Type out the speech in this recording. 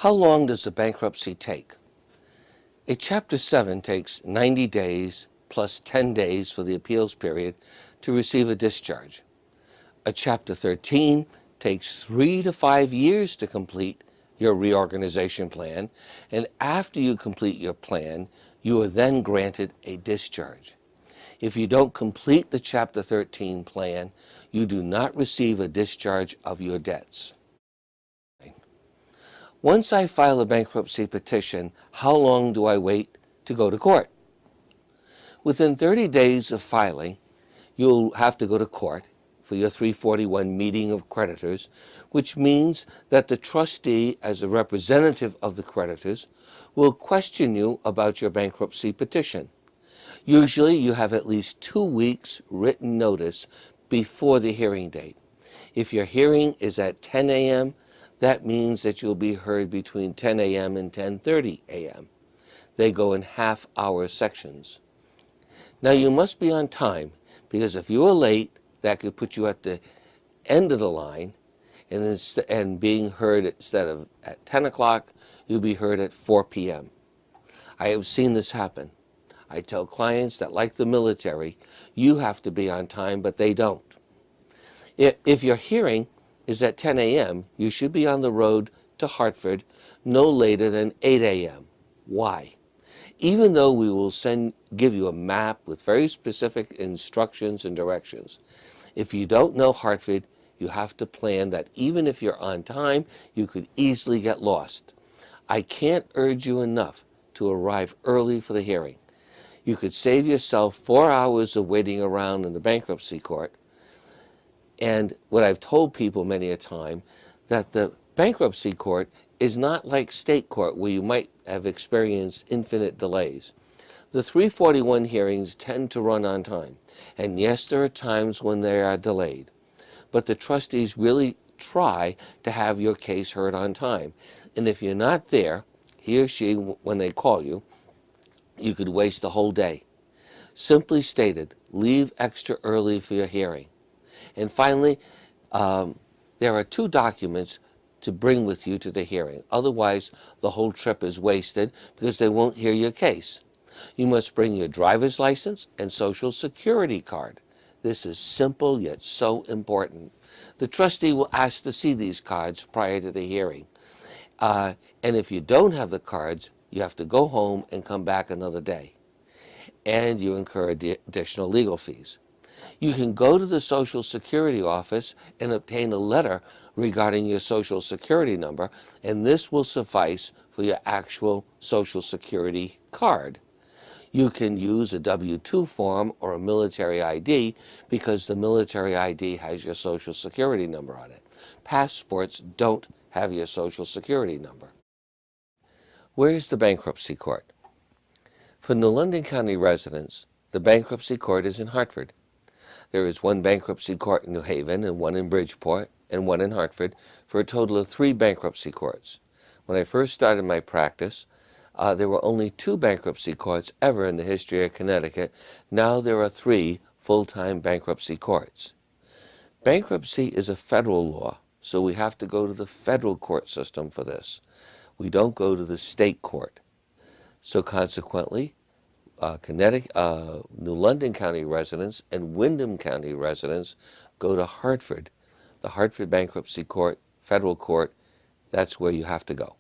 How long does a bankruptcy take? A Chapter 7 takes 90 days plus 10 days for the appeals period to receive a discharge. A Chapter 13 takes 3 to 5 years to complete your reorganization plan, and after you complete your plan, you are then granted a discharge. If you don't complete the Chapter 13 plan, you do not receive a discharge of your debts. Once I file a bankruptcy petition, how long do I wait to go to court? Within 30 days of filing, you'll have to go to court for your 341 meeting of creditors, which means that the trustee, as a representative of the creditors, will question you about your bankruptcy petition. Usually you have at least 2 weeks written notice before the hearing date. If your hearing is at 10 a.m., that means that you'll be heard between 10 a.m. and 10:30 a.m. They go in half-hour sections. Now you must be on time, because if you are late, that could put you at the end of the line, and being heard instead of at 10 o'clock, you'll be heard at 4 p.m. I have seen this happen. I tell clients that, like the military, you have to be on time, but they don't. If your hearing is at 10 a.m., you should be on the road to Hartford no later than 8 a.m. Why? Even though we will give you a map with very specific instructions and directions, if you don't know Hartford, you have to plan that even if you're on time, you could easily get lost. I can't urge you enough to arrive early for the hearing. You could save yourself 4 hours of waiting around in the bankruptcy court. And what I've told people many a time, that the bankruptcy court is not like state court where you might have experienced infinite delays. The 341 hearings tend to run on time. And yes, there are times when they are delayed. But the trustees really try to have your case heard on time. And if you're not there, he or she, when they call you, you could waste the whole day. Simply stated, leave extra early for your hearing. And finally, there are 2 documents to bring with you to the hearing. Otherwise, the whole trip is wasted because they won't hear your case. You must bring your driver's license and Social Security card. This is simple yet so important. The trustee will ask to see these cards prior to the hearing. And if you don't have the cards, you have to go home and come back another day. And you incur additional legal fees. You can go to the Social Security office and obtain a letter regarding your Social Security number, and this will suffice for your actual Social Security card. You can use a W-2 form or a military ID because the military ID has your Social Security number on it. Passports don't have your Social Security number. Where is the bankruptcy court? For New London County residents, the bankruptcy court is in Hartford. There is 1 bankruptcy court in New Haven and 1 in Bridgeport and 1 in Hartford for a total of 3 bankruptcy courts. When I first started my practice, there were only 2 bankruptcy courts ever in the history of Connecticut. Now there are 3 full-time bankruptcy courts. Bankruptcy is a federal law, so we have to go to the federal court system for this. We don't go to the state court. So consequently, New London County residents and Windham County residents go to Hartford. The Hartford Bankruptcy Court, federal court, that's where you have to go.